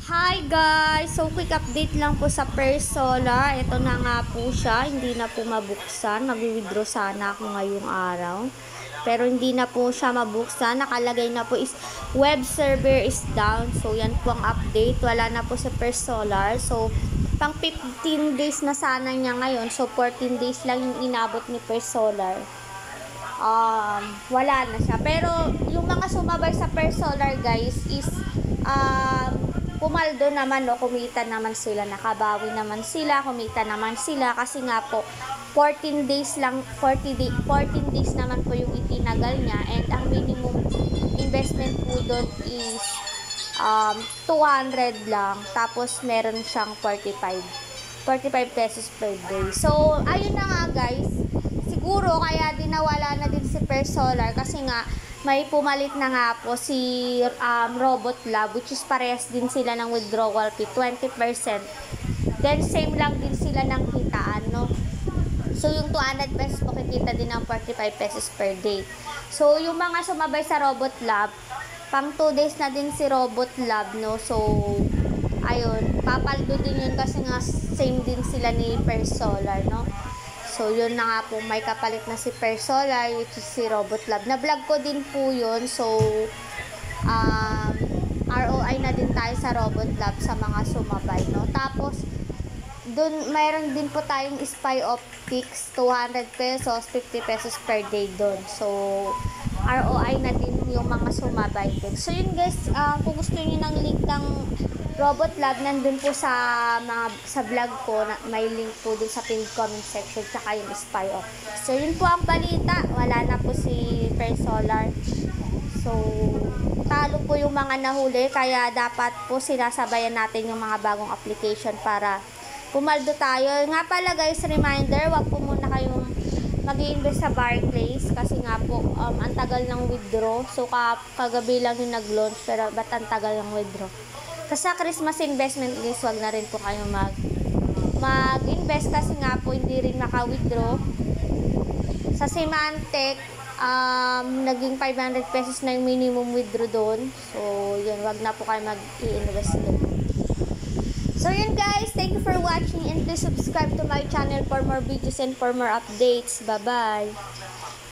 Hi guys! So quick update lang po sa Persolar. Ito na nga po siya. Hindi na po mabuksan. Mag-withdraw sana ako ngayong araw. Pero hindi na po siya mabuksan. Nakalagay na po is web server is down. So yan po ang update. Wala na po sa Persolar. So pang 15 days na sana niya ngayon. So 14 days lang yung inabot ni Persolar. Wala na siya. Pero yung mga sumabay sa Persolar guys is pumaldo naman, no, kumita naman sila, nakabawi naman sila, kumita naman sila kasi nga po 14 days naman po yung itinagal niya, and ang minimum investment po doon is 200 lang, tapos meron siyang 45 pesos per day. So ayun na nga guys, siguro kaya din nawala na din si Persolar kasi nga may pumalit na nga po si Robot Lab, which is parehas din sila ng withdrawal fee, 20%. Then same lang din sila ng kitaan, no? So yung 200 pesos makikita din ng 45 pesos per day. So yung mga sumabay sa Robot Lab, pang 2 days na din si Robot Lab, no? So ayun, papaldo din yun kasi nga same din sila ni Persolar, no? So, yun na nga po, may kapalit na si Persolar, which is si Robot Lab. Na-vlog ko din po yun. So, ROI na din tayo sa Robot Lab sa mga sumabay, no? Tapos, dun, mayroon din po tayong Spy Optics, 200 pesos, 50 pesos per day dun. So, ROI na din yung mga sumabay din. So, yun guys, kung gusto niyo ng link ng Robot Lab, nandun po sa vlog ko, may link po dun sa pinned comment section, tsaka yung Spy Optics. So, yun po ang balita. Wala na po si Persolar. So, talo po yung mga nahuli, kaya dapat po sinasabayan natin yung mga bagong application para pumaldo tayo. Nga pala guys, reminder, wag po muna kayong mag-i-invest sa Barclays kasi nga po, ang tagal ng withdraw. So, kagabi lang yung nag-launch, pero ba't ang tagal ng withdraw? Kasi sa Christmas investment list, wag na rin po kayo mag-invest kasi nga po hindi rin maka-withdraw. Sa Symantec, naging 500 pesos na yung minimum withdraw doon. So, yun, wag na po kayo mag-i-invest doon. So, yun guys, thank you for watching and please subscribe to my channel for more videos and for more updates. Bye-bye!